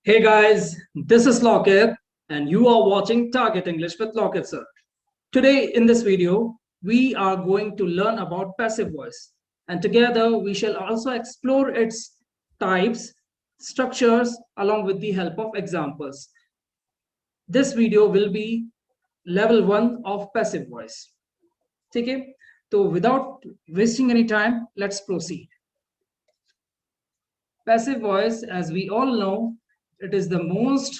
Hey guys, this is Lockett and you are watching Target English with Lockett sir. Today in this video, we are going to learn about passive voice and together we shall also explore its types, structures along with the help of examples. This video will be level 1 of passive voice. Okay? So without wasting any time, let's proceed. Passive voice, as we all know, it is the most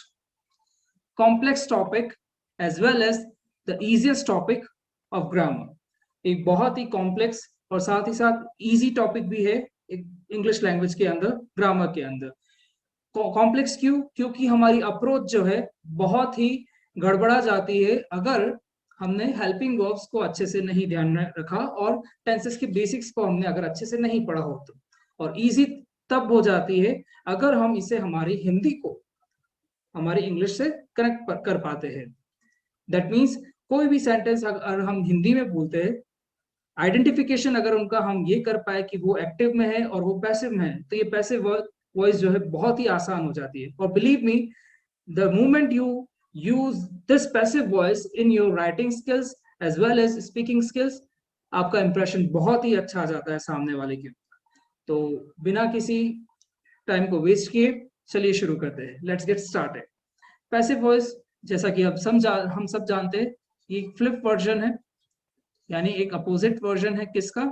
complex topic as well as the easiest topic of grammar. एक बहुत ही complex और साथ ही साथ easy topic भी है English language के अंदर, grammar के अंदर. कॉम्प्लेक्स क्यों? क्योंकि हमारी अप्रोच जो है बहुत ही गड़बड़ा जाती है अगर हमने हेल्पिंग वर्ब्स को अच्छे से नहीं ध्यान में रखा और टेंसेस के बेसिक्स को हमने अगर अच्छे से नहीं पढ़ा हो तो. और इजी तब हो जाती है अगर हम इसे हमारी हिंदी को हमारी इंग्लिश से कनेक्ट कर पाते हैं. दैट मीन्स कोई भी सेंटेंस अगर हम हिंदी में बोलते हैं, आइडेंटिफिकेशन अगर उनका हम ये कर पाए कि वो एक्टिव में है और वो पैसिव में है, तो ये पैसिव वॉइस जो है बहुत ही आसान हो जाती है. और believe me, the moment you use this passive voice in your writing skills as well as speaking skills, आपका इंप्रेशन बहुत ही अच्छा आ जाता है सामने वाले के. तो बिना किसी टाइम को वेस्ट किए चलिए शुरू करते हैं. Let's get started. Passive voice जैसा कि हम सब जानते हैं, ये फ्लिप वर्जन है, यानी एक अपोजिट वर्जन है किसका?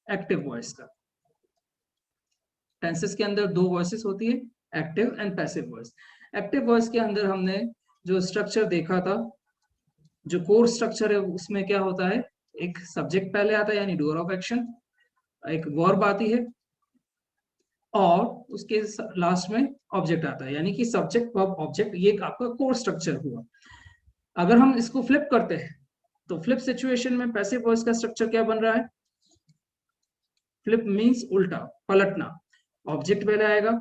एक्टिव वॉइस का. टेंसेस के अंदर दो वॉइसेस होती है, active and passive voice. Active voice के अंदर हमने जो स्ट्रक्चर देखा था, जो कोर स्ट्रक्चर है, उसमें क्या होता है? एक सब्जेक्ट पहले आता है यानी डूअर ऑफ एक्शन, एक वर्ब आती है और उसके लास्ट में ऑब्जेक्ट आता है, यानी कि सब्जेक्ट वर्ब ऑब्जेक्ट. ये आपका कोर स्ट्रक्चर हुआ. अगर हम इसको फ्लिप करते हैं तो फ्लिप सिचुएशन में पैसिव वॉइस का स्ट्रक्चर क्या बन रहा है? फ्लिप मींस उल्टा, पलटना. ऑब्जेक्ट पहले आएगा,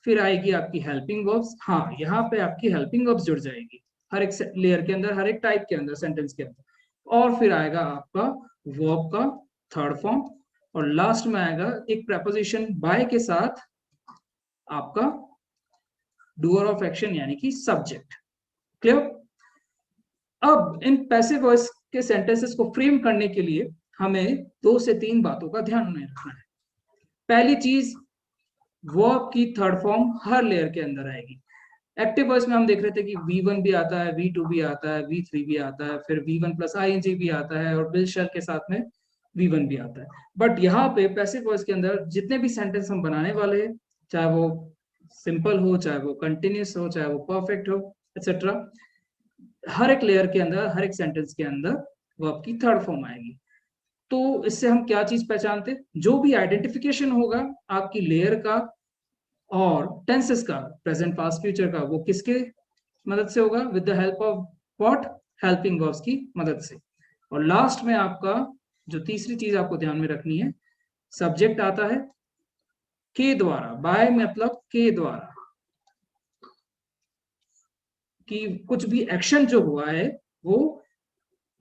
फिर आएगी आपकी हेल्पिंग वर्ब्स. हाँ, यहाँ पे आपकी हेल्पिंग वर्ब्स जुड़ जाएगी हर एक लेयर के अंदर, हर एक टाइप के अंदर, सेंटेंस के अंदर. और फिर आएगा आपका वर्ब का थर्ड फॉर्म और लास्ट में आएगा एक प्रेपोजिशन बाय के साथ आपका डूअर ऑफ एक्शन यानी कि सब्जेक्ट. क्लियर? अब इन पैसिव वॉइस के सेंटेंसेस को फ्रेम करने के लिए हमें 2 से 3 बातों का ध्यान में रखना है. पहली चीज, वर्ब की थर्ड फॉर्म हर लेयर के अंदर आएगी. एक्टिव वॉइस में हम देख रहे थे कि V1 भी आता है, V2 भी आता है, V3 भी आता है, फिर V1 प्लस ING भी आता है और विल शैल के साथ में V1 भी आता है. बट यहाँ पे पैसिव वॉइस के अंदर जितने भी सेंटेंस हम बनाने वाले हैं, चाहे वो सिंपल हो, चाहे वो कंटिन्यूस हो, चाहे वो परफेक्ट हो, एक्सेट्रा, हर एक लेयर के अंदर, हर एक सेंटेंस के अंदर वर्ब की थर्ड फॉर्म आएगी. तो इससे हम क्या चीज पहचानते? जो भी आइडेंटिफिकेशन होगा आपकी लेयर का और टेंसेस का, प्रेजेंट पास्ट फ्यूचर का, वो किसके मदद से होगा? With the help of what? Helping verbs की मदद से. और लास्ट में आपका जो तीसरी चीज आपको ध्यान में रखनी है, सब्जेक्ट आता है के द्वारा. बाय मतलब के द्वारा, कि कुछ भी एक्शन जो हुआ है वो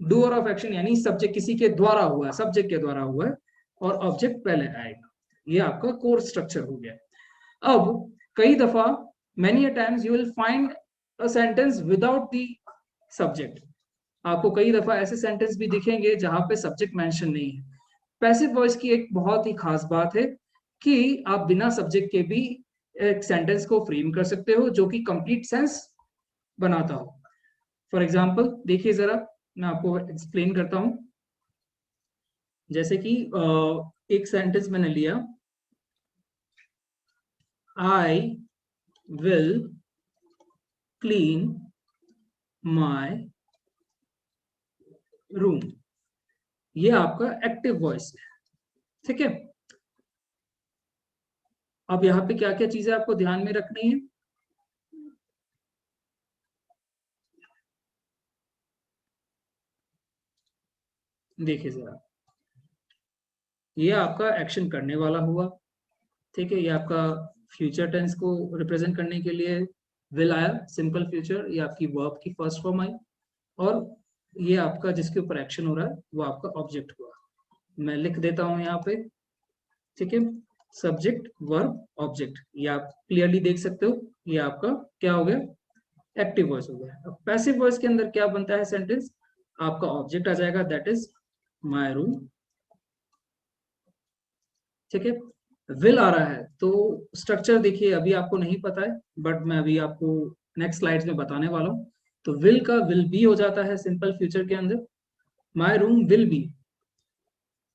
डूअर ऑफ एक्शन यानी सब्जेक्ट किसी के द्वारा हुआ है, सब्जेक्ट के द्वारा हुआ है और ऑब्जेक्ट पहले आएगा. ये आपका कोर स्ट्रक्चर हो गया. अब कई दफा, many a times you will find a sentence without the subject. आपको कई दफा ऐसे सेंटेंस भी दिखेंगे जहां पे सब्जेक्ट मेंशन नहीं है. पैसिव वॉइस की एक बहुत ही खास बात है कि आप बिना सब्जेक्ट के भी एक सेंटेंस को फ्रेम कर सकते हो जो कि कंप्लीट सेंस बनाता हो. फॉर एग्जाम्पल देखिए जरा, मैं आपको एक्सप्लेन करता हूं. जैसे कि एक सेंटेंस मैंने लिया, I will clean my room. ये आपका एक्टिव वॉइस है. ठीक है? अब यहाँ पे क्या क्या चीजें आपको ध्यान में रखनी है? देखिए जरा, ये आपका एक्शन करने वाला हुआ. ठीक है? ये आपका फ्यूचर टेंस को रिप्रेजेंट करने के लिए विल आया, सिंपल फ्यूचर. ये आपकी वर्ब की फर्स्ट फॉर्म आई और ये आपका जिसके ऊपर एक्शन हो रहा है वो आपका ऑब्जेक्ट हुआ. मैं लिख देता हूं यहाँ पे. ठीक है? सब्जेक्ट वर्ब ऑब्जेक्ट, ये आप क्लियरली देख सकते हो। ये आपका क्या हो गया, एक्टिव वॉइस हो गया। अब पैसिव वॉइस के अंदर क्या बनता है सेंटेंस, आपका ऑब्जेक्ट आ जाएगा दैट इज माय रूम, ठीक है। विल आ रहा है तो स्ट्रक्चर देखिए अभी आपको नहीं पता है, बट मैं अभी आपको नेक्स्ट स्लाइड्स में बताने वाला हूँ। तो विल का विल बी हो जाता है सिंपल फ्यूचर के अंदर। My room will be,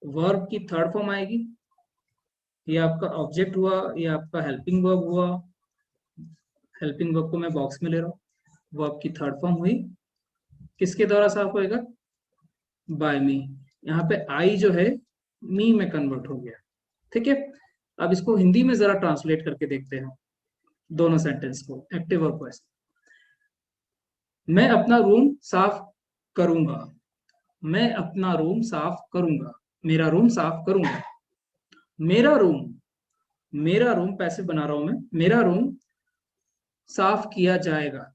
verb की थर्ड फॉर्म आएगी, ये आपका ऑब्जेक्ट हुआ, ये आपका हेल्पिंग वर्ब हुआ। हेल्पिंग वर्ब को मैं बॉक्स में ले रहा हूँ, वर्ब की थर्ड फॉर्म हुई, किसके द्वारा साफ होएगा, बाय मी। यहाँ पे आई जो है मी में कन्वर्ट हो गया, ठीक है। अब इसको हिंदी में जरा ट्रांसलेट करके देखते हैं दोनों सेंटेंस को, एक्टिव और पैसिव। मैं अपना रूम साफ करूंगा, मैं अपना रूम साफ करूंगा, मेरा रूम साफ करूंगा। मेरा रूम, मेरा रूम पैसिव बना रहा हूं मैं, मेरा रूम साफ किया जाएगा।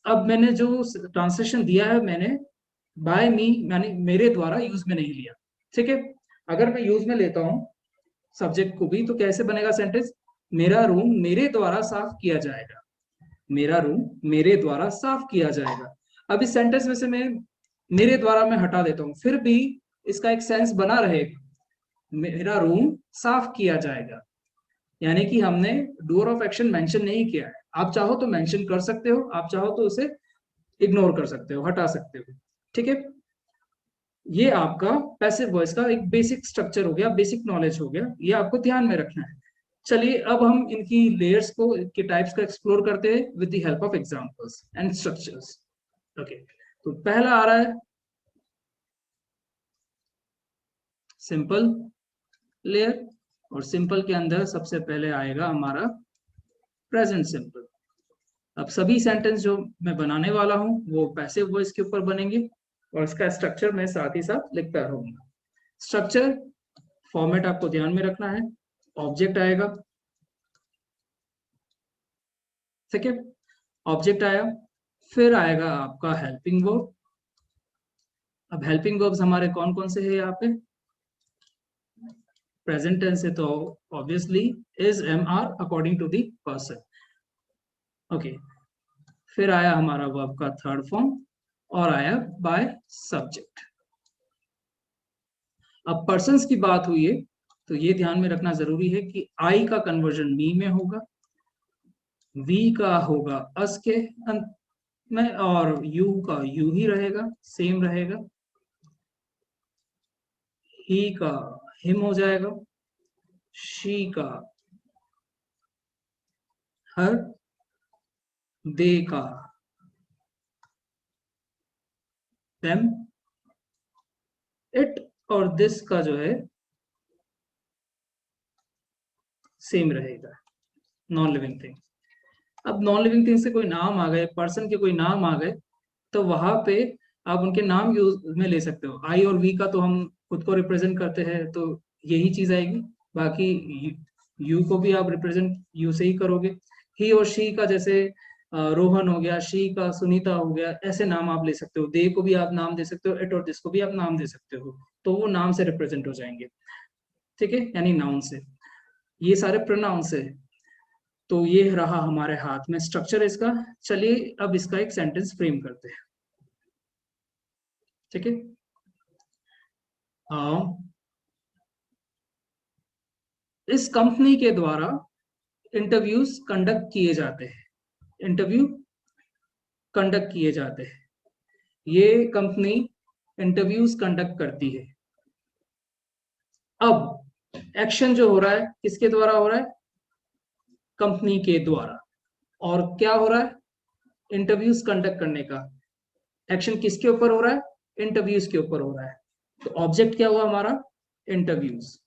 अब मैंने जो ट्रांसलेशन दिया है मैंने बाय मी यानी मेरे द्वारा यूज में नहीं लिया, ठीक है। अगर मैं यूज में लेता हूं सब्जेक्ट को भी तो कैसे बनेगा सेंटेंस, मेरा रूम मेरे द्वारा साफ किया जाएगा, मेरा रूम मेरे द्वारा साफ किया जाएगा। अब इस सेंटेंस में से मैं मेरे द्वारा मैं हटा देता हूं, फिर भी इसका एक सेंस बना रहेगा, मेरा रूम साफ किया जाएगा। यानी कि हमने डूअर ऑफ एक्शन मेंशन नहीं किया है। आप चाहो तो मेंशन कर सकते हो, आप चाहो तो उसे इग्नोर कर सकते हो, हटा सकते हो, ठीक है। ये आपका पैसिव वॉइस का एक बेसिक स्ट्रक्चर हो गया, बेसिक नॉलेज हो गया, ये आपको ध्यान में रखना है। चलिए अब हम इनकी लेयर्स को, के टाइप्स को एक्सप्लोर करते हैं with the help of examples and structures. Okay, तो पहला आ रहा है सिंपल लेयर, और सिंपल के अंदर सबसे पहले आएगा हमारा प्रेजेंट सिंपल। अब सभी सेंटेंस जो मैं बनाने वाला हूं वो पैसिव वॉइस के ऊपर बनेंगे, और इसका स्ट्रक्चर मैं साथ ही साथ लिखता रहूंगा। स्ट्रक्चर फॉर्मेट आपको ध्यान में रखना है, ऑब्जेक्ट आएगा, ठीक है, ऑब्जेक्ट आया, फिर आएगा आपका हेल्पिंग वर्ब। अब हेल्पिंग वर्ब्स हमारे कौन कौन से हैं यहाँ पे, प्रेजेंट टेंस है तो obviously is, am, are according to the person. Okay, फिर आया हमारा वर्ब का थर्ड फॉर्म और आया बाय सब्जेक्ट। अब पर्सन्स की बात हुई है तो ये ध्यान में रखना जरूरी है कि आई का कन्वर्जन मी में होगा, वी का होगा अस के अंत में, और यू का यू ही रहेगा, सेम रहेगा। ही का हिम हो जाएगा, शी का हर, दे का देम, इट और दिस का जो है सेम रहेगा, नॉन लिविंग थिंग। अब नॉन लिविंग थिंग से कोई नाम आ गए, पर्सन के कोई नाम आ गए, तो वहां पे आप उनके नाम यूज में ले सकते हो। आई और वी का तो हम खुद को रिप्रेजेंट करते हैं तो यही चीज आएगी, बाकी यू को भी आप रिप्रेजेंट यू से ही करोगे। ही और शी का जैसे रोहन हो गया, शी का सुनीता हो गया, ऐसे नाम आप ले सकते हो। दे को भी आप नाम दे सकते हो, इट और दिस को भी आप नाम दे सकते हो, तो वो नाम से रिप्रेजेंट हो जाएंगे, ठीक है, यानी नाउन से। ये सारे प्रोनाउन से। तो ये रहा हमारे हाथ में स्ट्रक्चर इसका। चलिए अब इसका एक सेंटेंस फ्रेम करते हैं, ठीक है। इस कंपनी के द्वारा इंटरव्यूज कंडक्ट किए जाते हैं, इंटरव्यू कंडक्ट किए जाते हैं, ये कंपनी इंटरव्यूज कंडक्ट करती है। अब एक्शन जो हो रहा है किसके द्वारा हो रहा है, कंपनी के द्वारा, और क्या हो रहा है, इंटरव्यूज कंडक्ट करने का एक्शन किसके ऊपर हो रहा है, इंटरव्यूज के ऊपर हो रहा है। तो ऑब्जेक्ट क्या हुआ हमारा, इंटरव्यूज।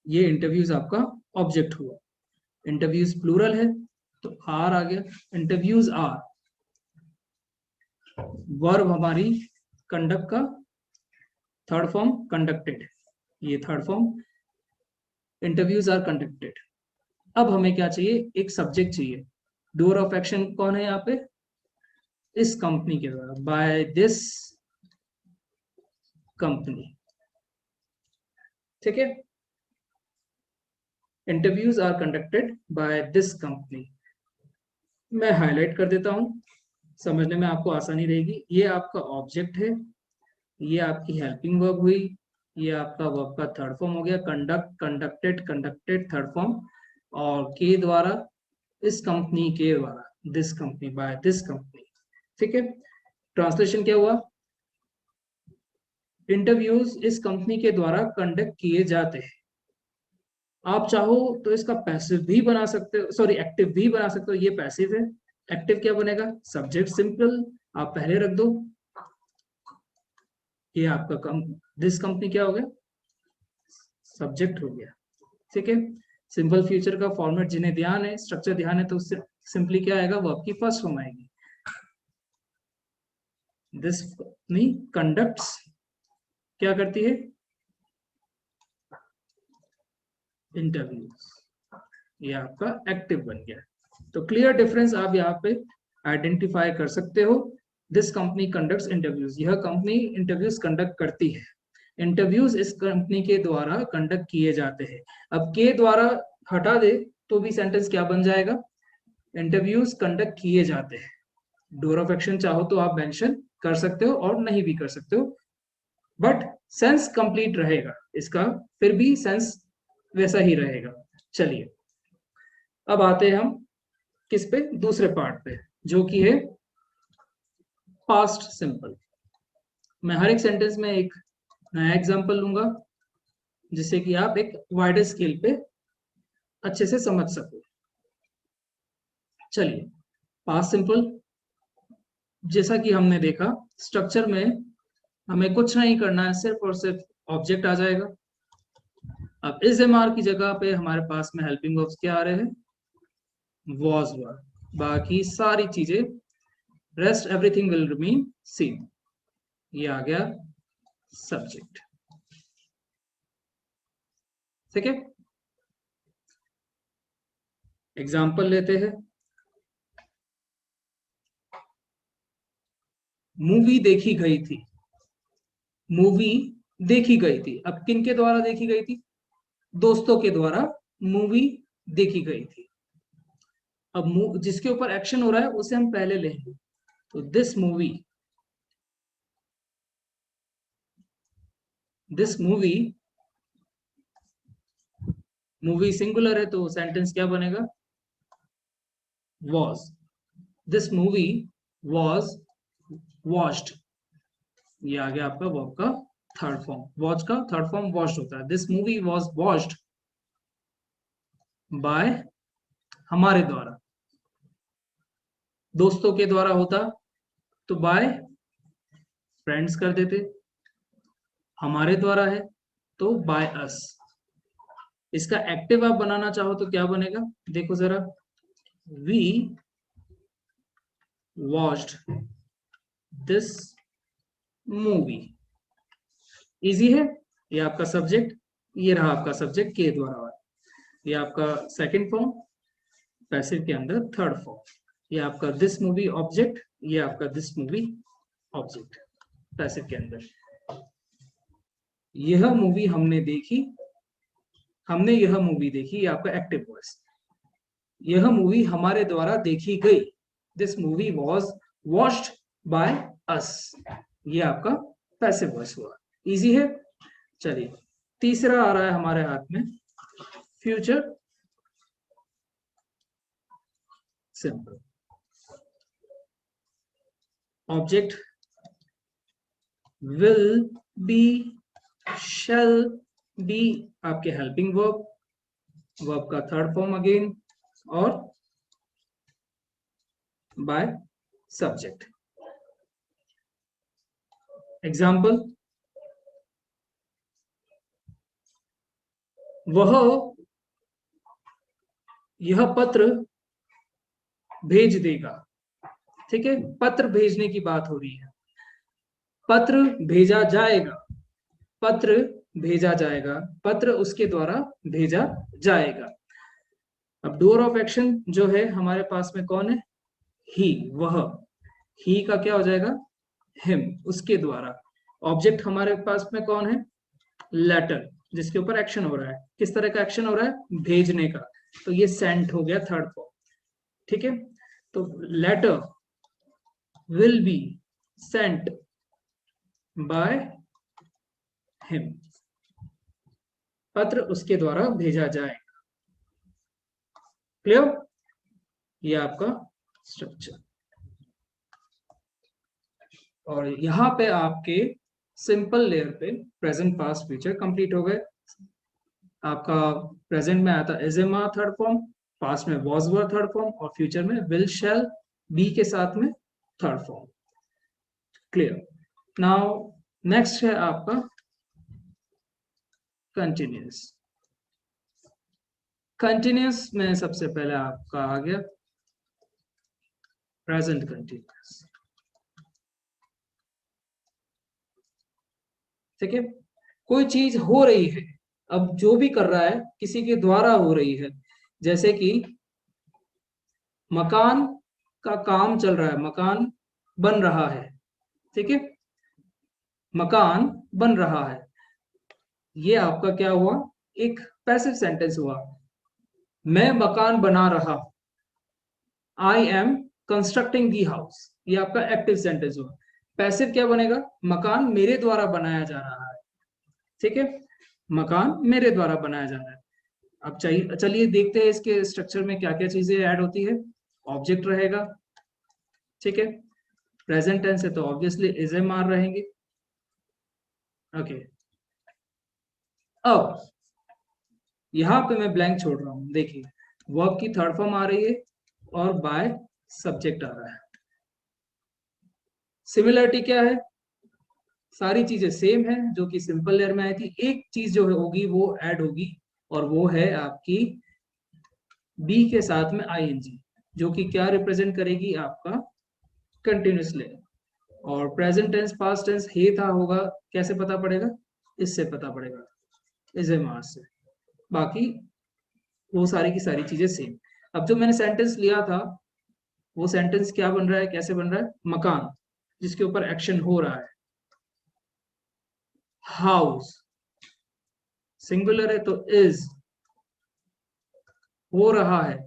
ये इंटरव्यूज आपका ऑब्जेक्ट हुआ। इंटरव्यूज प्लूरल है तो आर आ गया, इंटरव्यूज आर। वर्ब हमारी कंडक्ट का थर्ड फॉर्म कंडक्टेड, ये third form, interviews are conducted. अब हमें क्या चाहिए, एक सब्जेक्ट चाहिए। डूअर ऑफ एक्शन कौन है यहाँ पे, इस कंपनी के द्वारा, बाय दिस कंपनी, ठीक है। Interviews are conducted by this company. मैं हाईलाइट कर देता हूं, समझने में आपको आसानी रहेगी। ये आपका ऑब्जेक्ट है, ये आपकी हेल्पिंग वर्ब हुई, ये आपका वर्ब का थर्ड फॉर्म हो गया, conduct, conducted, conducted third form, और के द्वारा, इस कंपनी के द्वारा, this company, by this company, ठीक है। ट्रांसलेशन क्या हुआ? इंटरव्यूज इस कंपनी के द्वारा कंडक्ट किए जाते हैं। आप चाहो तो इसका पैसिव भी बना सकते हो, सॉरी एक्टिव भी बना सकते हो। ये पैसिव है, एक्टिव क्या बनेगा? सब्जेक्ट सिंपल आप पहले रख दो, ये आपका दिस कंपनी क्या हो गया? सब्जेक्ट हो गया, ठीक है। सिंपल फ्यूचर का फॉर्मेट जिन्हें ध्यान है, स्ट्रक्चर ध्यान है, तो उससे सिंपली क्या आएगा? वर्ब की फर्स्ट फॉर्म आएगी। दिस कंपनी कंडक्ट्स, क्या करती है? इंटरव्यूज, ये आपका एक्टिव बन गया। तो क्लियर डिफरेंस आप यहाँ पे आइडेंटिफाई कर सकते हो। दिस कंपनी कंडक्ट्स इंटरव्यूज, यह कंपनी इंटरव्यूज कंडक्ट करती है। इंटरव्यूज इस कंपनी के द्वारा कंडक्ट किए जाते हैं। अब के द्वारा हटा दे तो भी सेंटेंस क्या बन जाएगा? इंटरव्यूज कंडक्ट किए जाते हैं। डोर ऑफ एक्शन चाहो तो आप मेंशन कर सकते हो और नहीं भी कर सकते हो, बट सेंस कंप्लीट रहेगा इसका, फिर भी सेंस वैसा ही रहेगा। चलिए अब आते हैं हम किस पे? दूसरे पार्ट पे, जो कि है पास्ट सिंपल। मैं हर एक सेंटेंस में एक नया एग्जांपल लूंगा, जिससे कि आप एक वाइडर स्केल पे अच्छे से समझ सको। चलिए, पास्ट सिंपल, जैसा कि हमने देखा स्ट्रक्चर में हमें कुछ नहीं करना है, सिर्फ और सिर्फ ऑब्जेक्ट आ जाएगा। अब इस एमआर की जगह पे हमारे पास में हेल्पिंग वर्ब्स क्या आ रहे हैं? वॉज वर, बाकी सारी चीजें, rest everything will remain same. ये आ गया सब्जेक्ट, ठीक है। एग्जाम्पल लेते हैं। मूवी देखी गई थी, मूवी देखी गई थी। अब किन के द्वारा देखी गई थी? दोस्तों के द्वारा मूवी देखी गई थी। अब जिसके ऊपर एक्शन हो रहा है उसे हम पहले लेंगे, तो this movie, this movie, movie singular है तो सेंटेंस क्या बनेगा? Was, this movie was watched. ये आ गया आपका वर्ब का थर्ड फॉर्म। वॉच का थर्ड फॉर्म वॉच्ड होता है। This movie was watched bye, हमारे द्वारा। दोस्तों के द्वारा होता तो बाय फ्रेंड्स कर देते, हमारे द्वारा है तो बाय अस। इसका एक्टिव आप बनाना चाहो तो क्या बनेगा? देखो जरा, we watched this movie. Easy है। ये आपका सब्जेक्ट, ये रहा आपका सब्जेक्ट के द्वारा, ये आपका सेकंड फॉर्म, पैसिव के अंदर थर्ड फॉर्म। ये आपका दिस मूवी ऑब्जेक्ट, ये आपका दिस मूवी ऑब्जेक्ट पैसिव के अंदर। यह मूवी हमने देखी, हमने यह मूवी देखी, ये आपका एक्टिव वॉइस। यह मूवी हमारे द्वारा देखी गई, this movie was watched by us, ये आपका पैसिव वॉइस हुआ। इजी है। चलिए तीसरा आ रहा है हमारे हाथ में, future simple. Object will be, shall be आपके हेल्पिंग वर्ब, वर्ब का थर्ड फॉर्म अगेन, और बाय सब्जेक्ट। एग्जाम्पल, वह यह पत्र भेज देगा, ठीक है। पत्र भेजने की बात हो रही है। पत्र भेजा जाएगा, पत्र भेजा जाएगा, पत्र उसके द्वारा भेजा जाएगा। अब डोर ऑफ एक्शन जो है हमारे पास में कौन है? ही, वह। ही का क्या हो जाएगा, हिम, उसके द्वारा। ऑब्जेक्ट हमारे पास में कौन है, लेटर, जिसके ऊपर एक्शन हो रहा है। किस तरह का एक्शन हो रहा है, भेजने का, तो ये सेंट हो गया थर्ड फॉर्म। ठीक है, तो letter will be sent by him, पत्र उसके द्वारा भेजा जाएगा। क्लियर, ये आपका स्ट्रक्चर। और यहाँ पे आपके सिंपल लेयर पे प्रेजेंट पास्ट फ्यूचर कंप्लीट हो गए। आपका प्रेजेंट में आता is am third form, past में वॉज वर थर्ड फॉर्म, और फ्यूचर में विल शैल बी के साथ में third form. Clear. Now next है आपका कंटिन्यूस। कंटिन्यूस में सबसे पहले आपका आ गया प्रेजेंट कंटिन्यूस। ठीक है, कोई चीज हो रही है, अब जो भी कर रहा है किसी के द्वारा हो रही है। जैसे कि मकान का काम चल रहा है, मकान बन रहा है। ठीक है, मकान बन रहा है, ये आपका क्या हुआ, एक पैसिव सेंटेंस हुआ। मैं मकान बना रहा हूं, I am constructing the house, ये आपका एक्टिव सेंटेंस हुआ। पैसिव क्या बनेगा, मकान मेरे द्वारा बनाया जा रहा है। ठीक है, मकान मेरे द्वारा बनाया जा रहा है। अब चाहिए, चलिए देखते हैं इसके स्ट्रक्चर में क्या क्या चीजें ऐड होती है। ऑब्जेक्ट रहेगा, ठीक है, प्रेजेंट टेंस है तो ऑब्वियसली इज एम आर रहेंगे। ओके, अब यहां पे मैं ब्लैंक छोड़ रहा हूं, देखिए वर्ब की थर्ड फॉर्म आ रही है और बाय सब्जेक्ट आ रहा है। सिमिलरिटी क्या है, सारी चीजें सेम है जो कि सिंपल लेयर में आई थी। एक चीज जो होगी वो ऐड होगी, और वो है आपकी बी के साथ में आईएनजी, जो कि क्या रिप्रेजेंट करेगी, आपका कंटिन्यूस लेयर। और प्रेजेंट टेंस पास्ट टेंस हे था होगा, कैसे पता पड़ेगा, इससे पता पड़ेगा, इज ए मास से। बाकी वो सारी की सारी चीजें सेम। अब जो मैंने सेंटेंस लिया था, वो सेंटेंस क्या बन रहा है, कैसे बन रहा है, मकान जिसके ऊपर एक्शन हो रहा है, हाउस सिंगुलर है तो इज, हो रहा है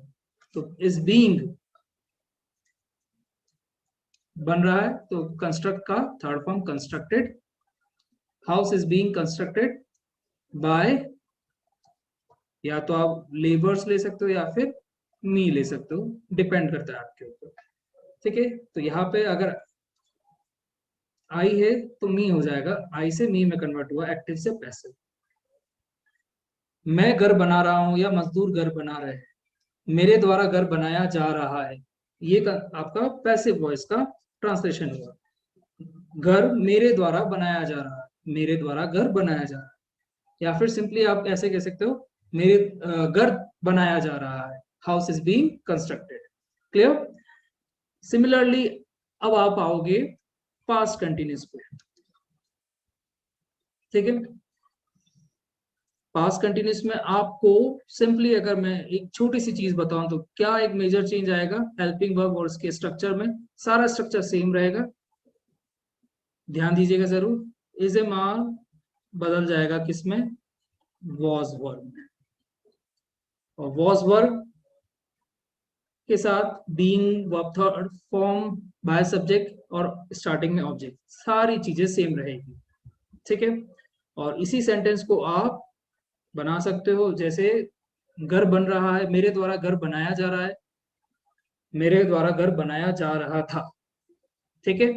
तो इज बीइंग, बन रहा है तो कंस्ट्रक्ट का third form constructed, house is being constructed by, या तो आप लेबर्स ले सकते हो या फिर मी ले सकते हो, डिपेंड करता है आपके ऊपर। ठीक है, तो यहाँ पे अगर आई है तो मी हो जाएगा, आई से मी में कन्वर्ट हुआ, एक्टिव से पैसिव। मैं घर बना रहा हूं या मजदूर घर बना रहे हैं, मेरे द्वारा घर बनाया जा रहा है, ये आपका पैसिव वॉइस का ट्रांसलेशन हुआ। घर मेरे द्वारा बनाया जा रहा है, मेरे द्वारा घर बनाया जा रहा है। या फिर सिंपली आप ऐसे कह सकते हो, मेरे घर बनाया जा रहा है, house is being constructed. Clear. Similarly अब आप आओगे पास्ट कंटिन्यूस पे। ठीक है, पास्ट कंटिन्यूस में आपको सिंपली अगर मैं एक छोटी सी चीज बताऊं तो क्या एक मेजर चेंज आएगा, हेल्पिंग वर्ब और उसके स्ट्रक्चर में। सारा स्ट्रक्चर सेम रहेगा, ध्यान दीजिएगा जरूर। इज ए मान बदल जाएगा किसमें, वॉज वर्ब में, और वॉज वर्ब के साथ being verb third form by subject और स्टार्टिंग में ऑब्जेक्ट, सारी चीजें सेम रहेगी। ठीक है, और इसी सेंटेंस को आप बना सकते हो, जैसे घर बन रहा है, मेरे द्वारा घर बनाया जा रहा है, मेरे द्वारा घर बनाया जा रहा था। ठीक है,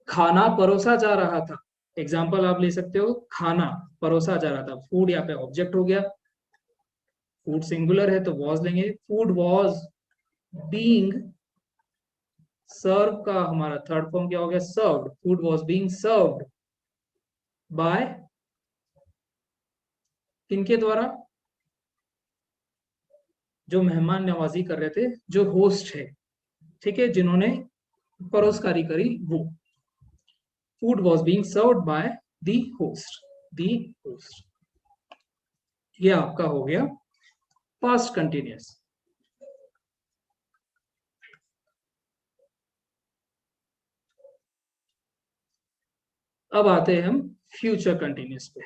खाना परोसा जा रहा था, एग्जाम्पल आप ले सकते हो, खाना परोसा जा रहा था, फूड यहाँ पे ऑब्जेक्ट हो गया, फूड सिंगुलर है तो वॉज लेंगे, फूड वॉज बीइंग सर्व का हमारा थर्ड फॉर्म क्या हो गया, served, food was being served by, किनके द्वारा, जो मेहमान नवाजी कर रहे थे, जो होस्ट है, ठीक है, जिन्होंने परोसकारी करी वो। Food was being served by the host, the host. ये आपका हो गया पास्ट कंटिन्यूअस। अब आते हैं हम फ्यूचर कंटिन्यूस पे।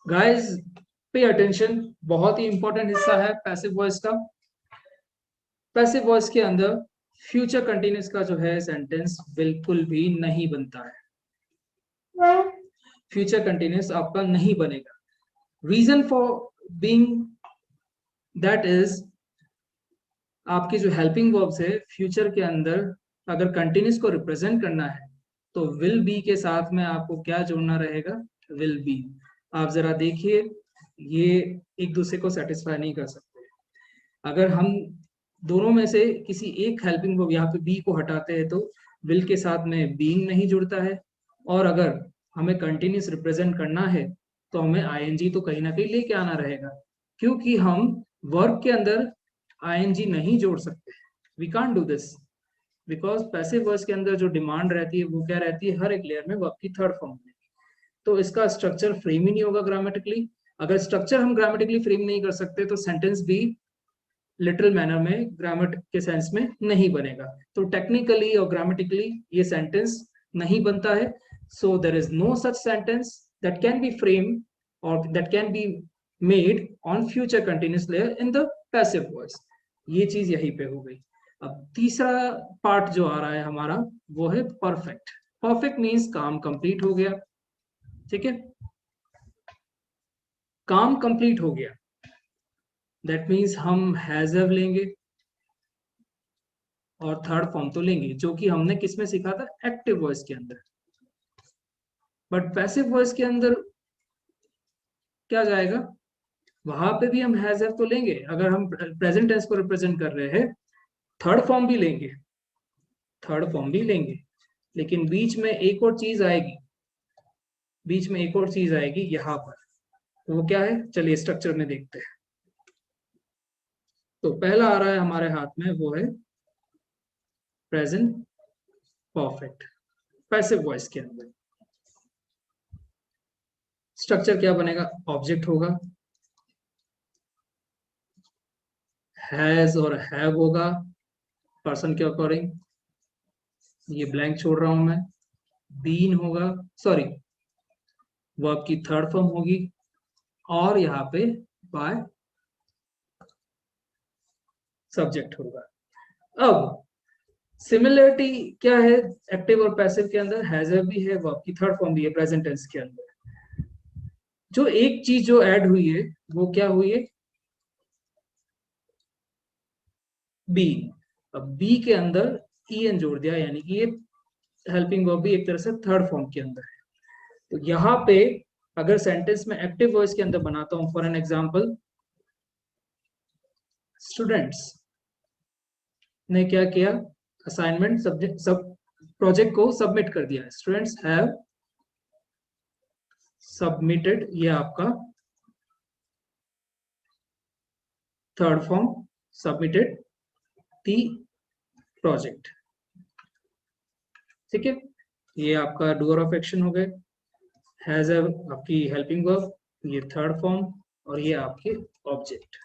गाइस पे अटेंशन, बहुत ही इंपॉर्टेंट हिस्सा है पैसिव वॉइस का। पैसिव वॉइस के अंदर फ्यूचर कंटिन्यूस का जो है सेंटेंस बिल्कुल भी नहीं बनता है। फ्यूचर कंटिन्यूस आपका नहीं बनेगा। Reason for being that is, आपके जो हेल्पिंग वर्ब्स है फ्यूचर के अंदर अगर कंटिन्यूस को रिप्रेजेंट करना है तो विल बी के साथ में आपको क्या जोड़ना रहेगा, विल बी। आप जरा देखिए, ये एक दूसरे को सेटिस्फाई नहीं कर सकते। अगर हम दोनों में से किसी एक हेल्पिंग वर्ब यहाँ पे बी को हटाते हैं तो विल के साथ में बीइंग नहीं जुड़ता है, और अगर हमें कंटिन्यूस रिप्रेजेंट करना है तो हमें आईएनजी तो कहीं ना कहीं लेके आना रहेगा, क्योंकि हम वर्ब के अंदर आईएनजी नहीं जोड़ सकते। We can't do this because passive voice के अंदर जो डिमांड रहती है वो क्या रहती है, हर एक लेयर में वर्ब की थर्ड फॉर्म में। तो इसका स्ट्रक्चर फ्रेम ही नहीं होगा ग्रामेटिकली। अगर स्ट्रक्चर हम ग्रामेटिकली फ्रेम नहीं कर सकते तो सेंटेंस भी लिटरल मैनर में ग्रामर के सेंस में नहीं बनेगा। तो टेक्निकली और ग्रामेटिकली ये सेंटेंस नहीं बनता है। So there is no such sentence that can be frame और that can be made on future continuous layer in the passive voice. ये चीज यहीं पे हो गई। अब तीसरा पार्ट जो आ रहा है हमारा वो है परफेक्ट। परफेक्ट मीन्स काम कंप्लीट हो गया। ठीक है, काम कंप्लीट हो गया, दैट मीन्स हम हैज हैव लेंगे और थर्ड फॉर्म तो लेंगे, जो कि हमने किसमें सीखा था, एक्टिव वॉइस के अंदर। बट पैसिव वॉइस के अंदर क्या जाएगा, वहां पे भी हम हैज हैव तो लेंगे। अगर हम प्रेजेंट टेंस को रिप्रेजेंट कर रहे हैं थर्ड फॉर्म भी लेंगे, थर्ड फॉर्म भी लेंगे, लेकिन बीच में एक और चीज आएगी, बीच में एक और चीज आएगी यहाँ पर। तो वो क्या है, चलिए स्ट्रक्चर में देखते हैं। तो पहला आ रहा है हमारे हाथ में, वो है प्रेजेंट परफेक्ट पैसिव वॉइस के अंदर। स्ट्रक्चर क्या बनेगा, ऑब्जेक्ट होगा, हैज और हैव होगा पर्सन के अकॉर्डिंग, ये ब्लैंक छोड़ रहा हूं मैं। बीन होगा, सॉरी, वर्ब की थर्ड फॉर्म होगी, और यहाँ पे बाय सब्जेक्ट होगा। अब सिमिलरिटी क्या है एक्टिव और पैसिव के अंदर, हैज हैव भी है, वर्ब की थर्ड फॉर्म भी है प्रेजेंट टेंस के अंदर। जो एक चीज जो ऐड हुई है वो क्या हुई है, बी। अब बी के अंदर ई एन जोड़ दिया, यानी कि ये हेल्पिंग वर्ब भी एक तरह से थर्ड फॉर्म के अंदर है। तो यहाँ पे अगर सेंटेंस में एक्टिव वॉइस के अंदर बनाता हूं, फॉर एन एग्जांपल, स्टूडेंट्स ने क्या किया, असाइनमेंट सब्जेक्ट सब प्रोजेक्ट को सबमिट कर दिया। स्टूडेंट्स हैव सबमिटेड, ये आपका third form, submitted the project. ठीक है, ये आपका डूअर ऑफ एक्शन हो गए। हैज आपकी हेल्पिंग वर्ब, ये थर्ड फॉर्म, और ये आपके ऑब्जेक्ट।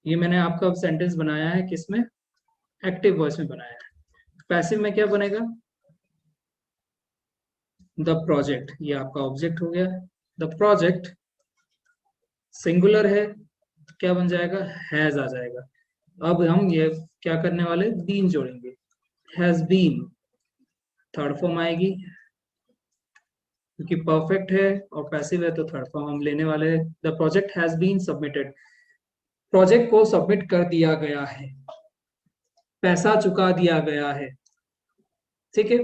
ये मैंने आपका सेंटेंस बनाया है किसमें, एक्टिव वॉइस में बनाया है। पैसिव में क्या बनेगा, द प्रोजेक्ट, ये आपका ऑब्जेक्ट हो गया। द प्रोजेक्ट सिंगुलर है, क्या बन जाएगा, हैज आ जाएगा। अब हम ये क्या करने वाले, बीन जोड़ेंगे, हैज बीन थर्ड फॉर्म आएगी, क्योंकि परफेक्ट है और पैसिव है तो थर्ड फॉर्म हम लेने वाले हैं। The project has been submitted, project को सबमिट कर दिया गया है, पैसा चुका दिया गया है। ठीक है,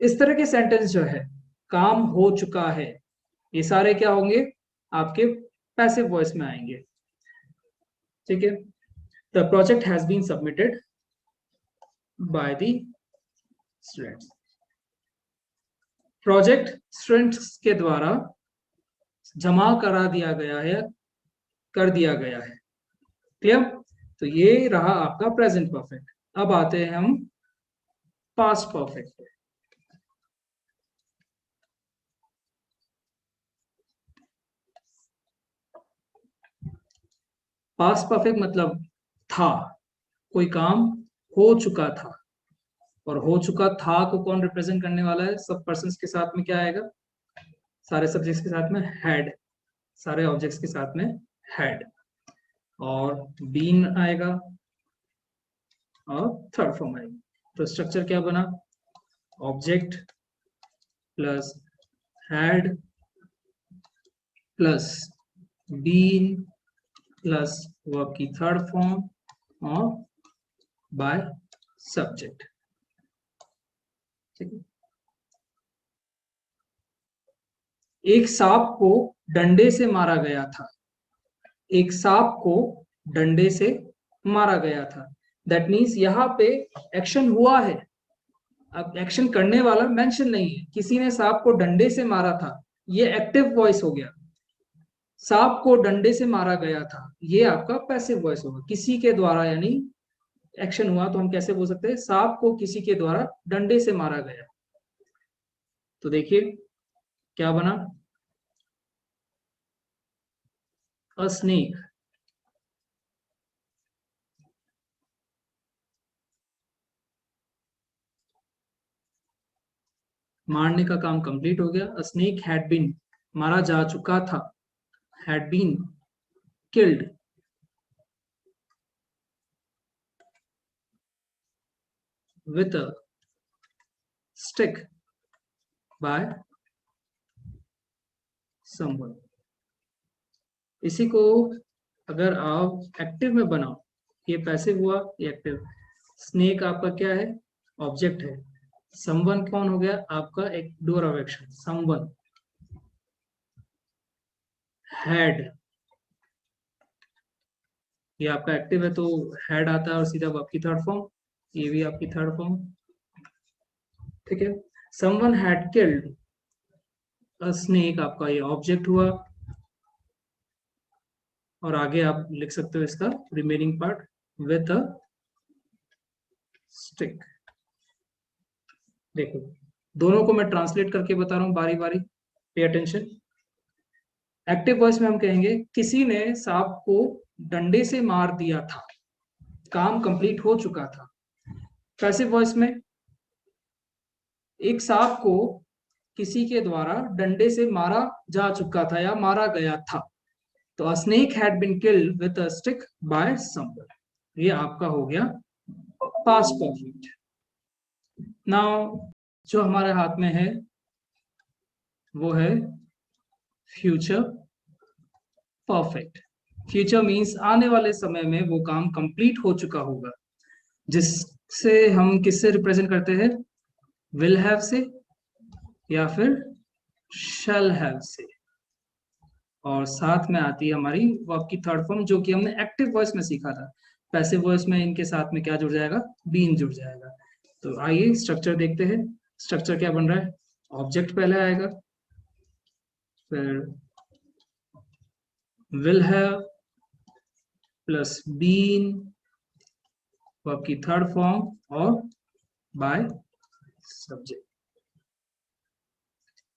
इस तरह के सेंटेंस जो है, काम हो चुका है, ये सारे क्या होंगे, आपके पैसिव वॉइस में आएंगे। ठीक है, the project has been submitted by the students. Project students के द्वारा जमा करा दिया गया है, कर दिया गया है। क्लियर, तो ये रहा आपका प्रेजेंट परफेक्ट। अब आते हैं हम पास्ट परफेक्ट पे। पास्ट परफेक्ट मतलब था, कोई काम हो चुका था, और हो चुका था को कौन रिप्रेजेंट करने वाला है? सब पर्सन्स के साथ में क्या आएगा? सारे सब्जेक्ट्स के साथ में हैड, सारे ऑब्जेक्ट्स के साथ में हैड, और बीन आएगा, और थर्ड फॉर्म आएगी। तो स्ट्रक्चर क्या बना? Object plus had plus been plus verb की थर्ड फॉर्म और बाय सब्जेक्ट। ठीक है। एक सांप को डंडे से मारा गया था। एक सांप को डंडे से मारा गया था। दैट मीन्स यहाँ पे एक्शन हुआ है, अब एक्शन करने वाला मेंशन नहीं है। किसी ने सांप को डंडे से मारा था, ये एक्टिव वॉइस हो गया। सांप को डंडे से मारा गया था, ये आपका पैसिव वॉइस होगा। किसी के द्वारा यानी एक्शन हुआ, तो हम कैसे बोल सकते हैं? सांप को किसी के द्वारा डंडे से मारा गया। तो देखिए क्या बना? अ स्नेक। मारने का काम कंप्लीट हो गया। अ स्नेक हैड बीन, मारा जा चुका था, had been killed with a stick by someone। इसी को अगर आप एक्टिव में बनाओ, ये पैसिव हुआ, ये एक्टिव। स्नेक आपका क्या है? ऑब्जेक्ट है। समवन कौन हो गया? आपका एक door of action. Someone had, ये आपका एक्टिव है तो हैड आता है और सीधा आपकी थर्ड फॉर्म, ये भी आपकी थर्ड फॉर्म। ठीक है। Someone had killed a snake, आपका ये ऑब्जेक्ट हुआ, और आगे आप लिख सकते हो इसका remaining part, with a stick. देखो दोनों को मैं ट्रांसलेट करके बता रहा हूं बारी बारी, पे अटेंशन। एक्टिव वॉइस में हम कहेंगे किसी ने सांप को डंडे से मार दिया था, काम कंप्लीट हो चुका था। पैसिव वॉइस में एक सांप को किसी के द्वारा डंडे से मारा जा चुका था या मारा गया था। तो a snake had been killed with a stick by someone, ये आपका हो गया पास्ट परफेक्ट। नाउ जो हमारे हाथ में है वो है फ्यूचर परफेक्ट। फ्यूचर मीन्स आने वाले समय में वो काम कंप्लीट हो चुका होगा, जिससे हम किससे रिप्रेजेंट करते हैं? विल हैव से या फिर शैल हैव से, और साथ में आती है हमारी वर्ब की थर्ड फॉर्म, जो कि हमने एक्टिव वॉइस में सीखा था। पैसिव वॉइस में इनके साथ में क्या जुड़ जाएगा? बीन जुड़ जाएगा। तो आइए स्ट्रक्चर देखते हैं। स्ट्रक्चर क्या बन रहा है? ऑब्जेक्ट पहले आएगा, फिर will have plus been, verb की थर्ड फॉर्म और बाय सब्जेक्ट।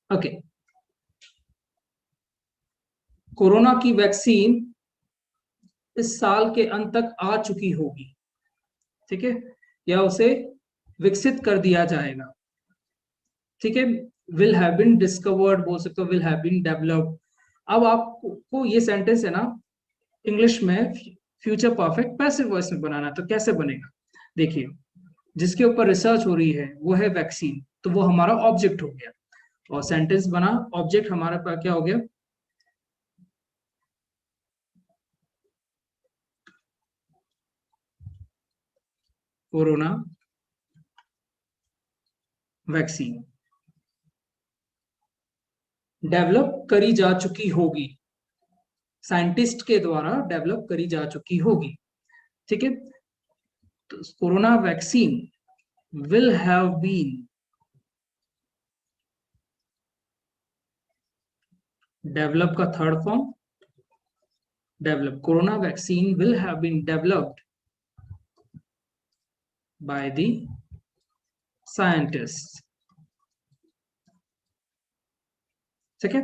ओके। कोरोना की वैक्सीन इस साल के अंत तक आ चुकी होगी। ठीक है, या उसे विकसित कर दिया जाएगा। ठीक है। विल हैव बीन डिस्कवर्ड बोल सकते हो, विल हैव बीन डेवलप्ड। अब आपको ये सेंटेंस है ना इंग्लिश में फ्यूचर परफेक्ट पैसिव वॉइस में बनाना, तो कैसे बनेगा? देखिए, जिसके ऊपर रिसर्च हो रही है वो है वैक्सीन, तो वो हमारा ऑब्जेक्ट हो गया, और सेंटेंस बना, ऑब्जेक्ट हमारा क्या हो गया? कोरोना वैक्सीन डेवलप करी जा चुकी होगी, साइंटिस्ट के द्वारा डेवलप करी जा चुकी होगी। ठीक है। तो corona vaccine will have been develop का third form, develop. Corona vaccine will have been developed by the scientist. ठीक है।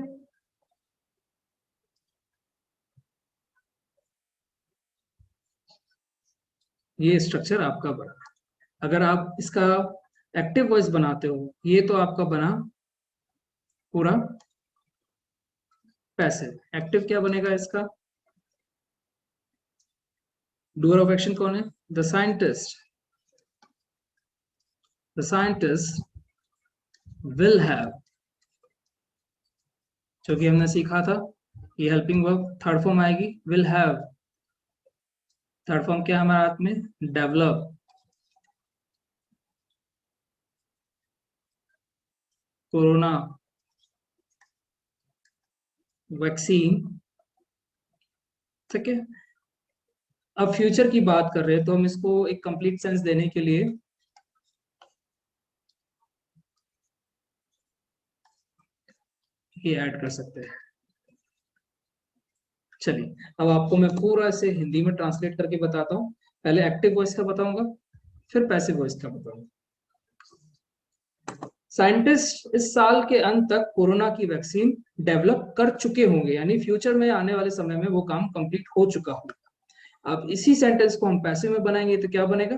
ये स्ट्रक्चर आपका बना। अगर आप इसका एक्टिव वॉइस बनाते हो, ये तो आपका बना पूरा पैसिव। एक्टिव क्या बनेगा इसका? डूअर ऑफ एक्शन कौन है? The scientist. The scientist will have, जो कि हमने सीखा था, ये हेल्पिंग वर्ब थर्ड फॉर्म आएगी, विल हैव। थर्ड फॉर्म क्या है हमारे हाथ में? Develop corona vaccine. ठीक है, अब फ्यूचर की बात कर रहे हैं तो हम इसको एक कंप्लीट सेंस देने के लिए ये ऐड कर सकते हैं। चलिए, अब आपको मैं पूरा से हिंदी में ट्रांसलेट करके बताता हूँ। पहले एक्टिव वॉइस का बताऊंगा, फिर पैसिव वॉइस का बताऊंगा। साइंटिस्ट इस साल के अंत तक कोरोना की वैक्सीन डेवलप कर चुके होंगे, यानी फ्यूचर में आने वाले समय में वो काम कंप्लीट हो चुका होगा। अब इसी सेंटेंस को हम पैसिव में बनाएंगे तो क्या बनेगा?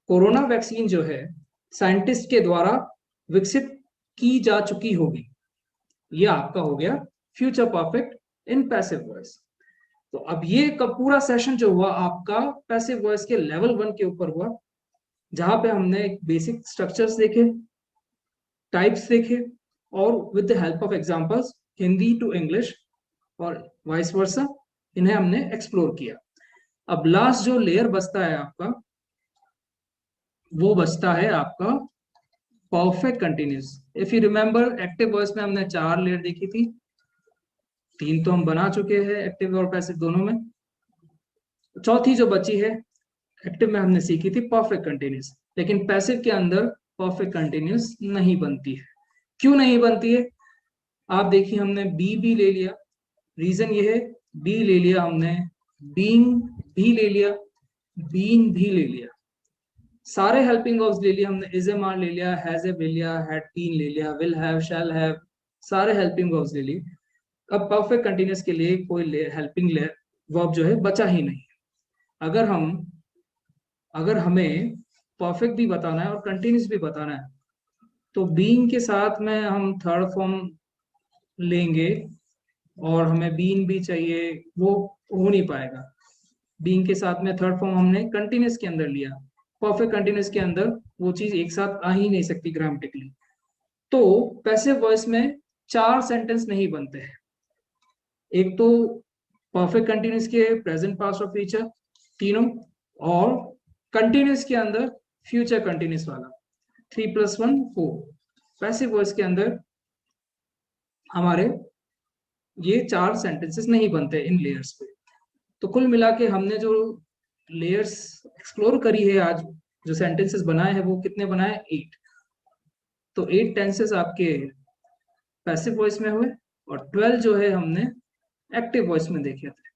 कोरोना वैक्सीन जो है साइंटिस्ट के द्वारा विकसित की जा चुकी होगी। ये आपका हो गया future perfect in passive voice. तो अब ये का पूरा सेशन जो हुआ आपका पैसिव वॉइस के लेवल 1 के ऊपर हुआ, जहां पे हमने बेसिक स्ट्रक्चर्स देखे, टाइप्स देखे, और with the help of examples Hindi to English और वाइस वर्सा इन्हें हमने एक्सप्लोर किया। अब लास्ट जो लेयर बचता है आपका, वो बचता है आपका perfect continuous. If you remember, active voice में हमने 4 लेयर देखी थी, 3 तो हम बना चुके हैं एक्टिव और पैसिव दोनों में। चौथी जो बची है, एक्टिव में हमने सीखी थी परफेक्ट कंटिन्यूस, लेकिन पैसिव के अंदर परफेक्ट कंटिन्यूस नहीं बनती है। क्यों नहीं बनती है? आप देखिए, हमने बी ले लिया, रीजन ये है, बी ले लिया हमने, बीइंग भी ले लिया, बीन भी ले लिया, सारे हेल्पिंग वर्ब्स ले लिया हमने, इज एम आर ले लिया, हैज ए ले लिया, हैड बीन ले लिया, विल हैव, शैल हैव, सारे हेल्पिंग वर्ब्स ले लिए। अब परफेक्ट कंटिन्यूस के लिए कोई हेल्पिंग वर्ब जो है बचा ही नहीं। अगर हम अगर हमें परफेक्ट भी बताना है और कंटिन्यूस भी बताना है, तो बीइंग के साथ में हम थर्ड फॉर्म लेंगे, और हमें बीन भी चाहिए, वो हो नहीं पाएगा। बीइंग के साथ में थर्ड फॉर्म हमने कंटिन्यूस के अंदर लिया, परफेक्ट कंटिन्यूस के अंदर वो चीज एक साथ आ ही नहीं सकती ग्रामेटिकली। तो पैसिव वॉइस में 4 सेंटेंस नहीं बनते हैं। एक तो परफेक्ट कंटिन्यूस के प्रेजेंट, पास्ट और फ्यूचर तीनों, और कंटिन्यूस के अंदर फ्यूचर कंटिन्यूस वाला 3+1 4। पैसिव वॉइस के अंदर हमारे ये 4 सेंटेंसेस नहीं बनते इन लेयर्स पे। तो कुल मिला के हमने जो लेयर्स एक्सप्लोर करी है आज, जो सेंटेंसेस बनाए हैं, वो कितने बनाए? 8। तो 8 टेंसेस आपके पैसिव वॉइस में हुए, और 12 जो है हमने एक्टिव वॉइस में देखे थे।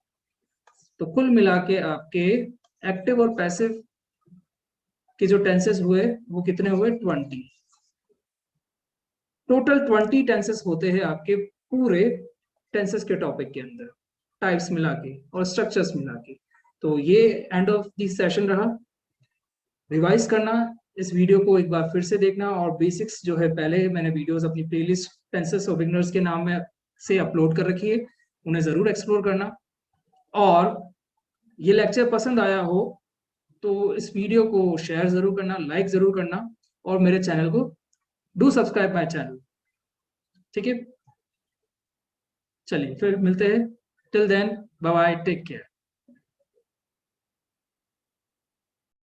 तो कुल मिला के आपके एक्टिव और पैसिव के जो टेंसेस हुए वो कितने हुए? 20। टोटल 20 टेंसेस होते हैं आपके पूरे टेंसेस के टॉपिक के अंदर, टाइप्स मिला के और स्ट्रक्चर्स मिला के। तो ये एंड ऑफ दिस सेशन रहा। रिवाइज करना, इस वीडियो को एक बार फिर से देखना, और बेसिक्स जो है, पहले मैंने वीडियोस अपनी प्लेलिस्ट टेंसेस ऑफ बिगिनर्स के नाम में से अपलोड कर रखी है, उन्हें जरूर एक्सप्लोर करना। और ये लेक्चर पसंद आया हो तो इस वीडियो को शेयर जरूर करना, लाइक जरूर करना, और मेरे चैनल को डू सब्सक्राइब माय चैनल। ठीक है, चलिए फिर मिलते हैं। Till then, bye bye, take care.